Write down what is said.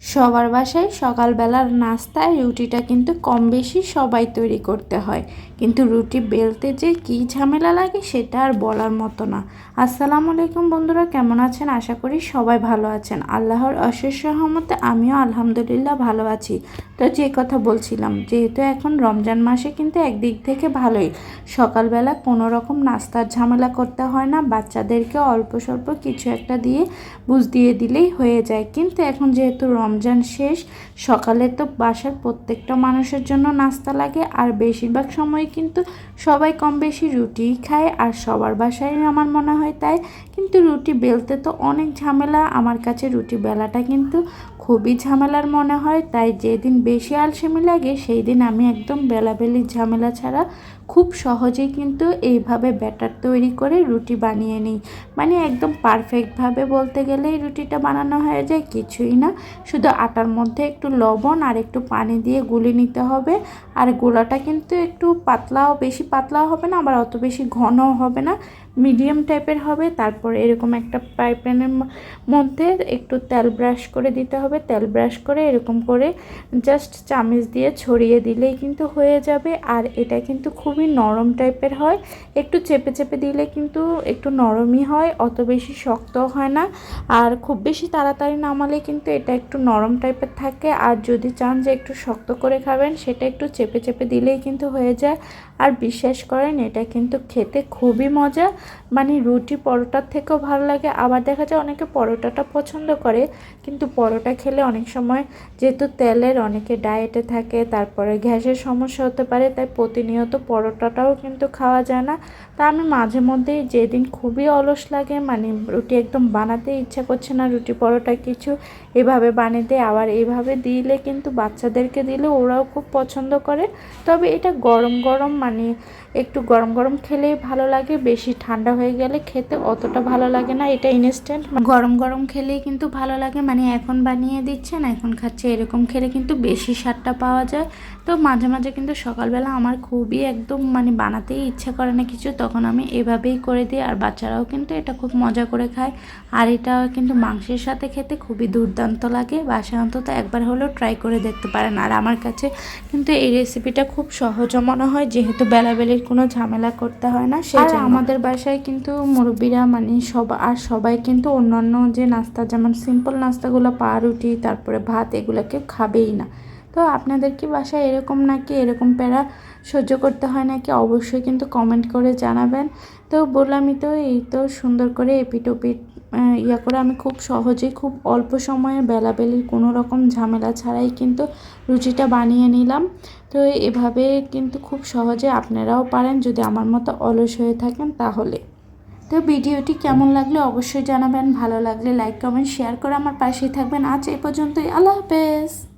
সবার বাসায় সকালবেলার নাস্তায় রুটিটা কিন্তু কম বেশি সবাই তৈরি করতে হয়, কিন্তু রুটি বেলতে যে কী ঝামেলা লাগে সেটা আর বলার মতো না। আসসালামু আলাইকুম বন্ধুরা, কেমন আছেন? আশা করি সবাই ভালো আছেন। আল্লাহর অশেষ রহমতে আমিও আলহামদুলিল্লাহ ভালো আছি। তো যে কথা বলছিলাম, যেহেতু এখন রমজান মাসে কিন্তু একদিক থেকে ভালোই, সকালবেলা কোনো রকম নাস্তার ঝামেলা করতে হয় না, বাচ্চাদেরকে অল্প স্বল্প কিছু একটা দিয়ে বুঝ দিয়ে দিলেই হয়ে যায়। কিন্তু এখন যেহেতু রমজান শেষ, সকালে তো বাসার প্রত্যেকটা মানুষের জন্য নাস্তা লাগে, আর বেশিরভাগ সময় কিন্তু সবাই কম বেশি রুটিই খায়, আর সবার বাসায় আমার মনে হয় তাই। কিন্তু রুটি বেলতে তো অনেক ঝামেলা, আমার কাছে রুটি বেলাটা কিন্তু খুবই ঝামেলার মনে হয়। তাই যেদিন বেশি আলসেমি লাগে সেই দিন আমি একদম বেলাবেলির ঝামেলা ছাড়া খুব সহজেই কিন্তু এইভাবে ব্যাটার তৈরি করে রুটি বানিয়ে নিই। মানে একদম পারফেক্টভাবে বলতে গেলেই রুটিটা বানানো হয়ে যায়, কিছুই না, শুধু আটার মধ্যে একটু লবণ আর একটু পানি দিয়ে গুলে নিতে হবে। আর গোলাটা কিন্তু একটু পাতলাও, বেশি পাতলাও হবে না, আবার অত বেশি ঘনও হবে না, মিডিয়াম টাইপের হবে। তারপর এরকম একটা ফ্রাই প্যানের মধ্যে একটু তেল ব্রাশ করে দিতে হবে। তেল ব্রাশ করে এরকম করে জাস্ট চামচ দিয়ে ছড়িয়ে দিলেই কিন্তু হয়ে যাবে। আর এটা কিন্তু খুবই নরম টাইপের হয়, একটু চেপে চেপে দিলে কিন্তু একটু নরমই হয়, অত বেশি শক্তও হয় না। আর খুব বেশি তাড়াতাড়ি নামালে কিন্তু এটা একটু নরম টাইপের থাকে। আর যদি চান যে একটু শক্ত করে খাবেন, সেটা একটু চেপে চেপে দিলেই কিন্তু হয়ে যায়। আর বিশ্বাস করেন, এটা কিন্তু খেতে খুবই মজা, মানে রুটি পরোটার থেকেও ভালো লাগে। আবার দেখা যায় অনেকে পরোটাটা পছন্দ করে, কিন্তু পরোটা খেলে অনেক সময় যেহেতু তেলের, অনেকে ডায়েটে থাকে, তারপরে গ্যাসের সমস্যা হতে পারে, তাই প্রতিনিয়ত পরোটাটাও কিন্তু খাওয়া যায় না। তা আমি মাঝে মধ্যেই, যেদিন খুবই অলস লাগে, মানে রুটি একদম বানাতে ইচ্ছা করছে না, রুটি পরোটা কিছু এভাবে বানিয়ে দিই। আবার এইভাবে দিলে কিন্তু বাচ্চাদেরকে দিলে ওরাও খুব পছন্দ করে। তবে এটা গরম গরম, মানে একটু গরম গরম খেলেই ভালো লাগে, বেশি ঠান্ডা হয়ে গেলে খেতে অতটা ভালো লাগে না। এটা ইনস্ট্যান্ট, গরম গরম খেলেই কিন্তু ভালো লাগে, মানে এখন বানিয়ে দিচ্ছেন এখন খাচ্ছে, এরকম খেলে কিন্তু বেশি স্বাদটা পাওয়া যায়। তো মাঝে মাঝে কিন্তু সকালবেলা আমার খুবই একদম মানে বানাতেই ইচ্ছা করে না কিছু, তখন আমি এভাবেই করে দিই, আর বাচ্চারাও কিন্তু এটা খুব মজা করে খায়। আর এটা কিন্তু মাংসের সাথে খেতে খুবই দুর্দান্ত লাগে। বাসায় অন্তত একবার হলেও ট্রাই করে দেখতে পারেন। আর আমার কাছে কিন্তু এই রেসিপিটা খুব সহজও মনে হয়, যেহেতু বেলাবেলির কোনো ঝামেলা করতে হয় না। আর আমাদের বাসায় কিন্তু মুরব্বীরা, মানে সবাই কিন্তু অন্যান্য যে নাস্তা, যেমন সিম্পল নাস্তাগুলো, পাউরুটি তারপরে ভাত, এগুলো কেউ খাবেই না। তো আপনাদের কি বাসায় এরকম নাকি, এরকম প্যারা সহ্য করতে হয় নাকি, অবশ্যই কিন্তু কমেন্ট করে জানাবেন। তো বললামই তো, এই তো সুন্দর করে এপিট ওপিট ইয়া করে আমি খুব সহজেই, খুব অল্প সময়ে বেলাবেলির কোনো রকম ঝামেলা ছাড়াই কিন্তু রুটিটা বানিয়ে নিলাম। তো এভাবে কিন্তু খুব সহজে আপনারাও পারেন, যদি আমার মতো অলস হয়ে থাকেন তাহলে। তো ভিডিওটি কেমন লাগলে অবশ্যই জানাবেন, ভালো লাগলে লাইক কমেন্ট শেয়ার করে আমার পাশেই থাকবেন। আজ এই পর্যন্তই, আল্লাহ হাফেজ।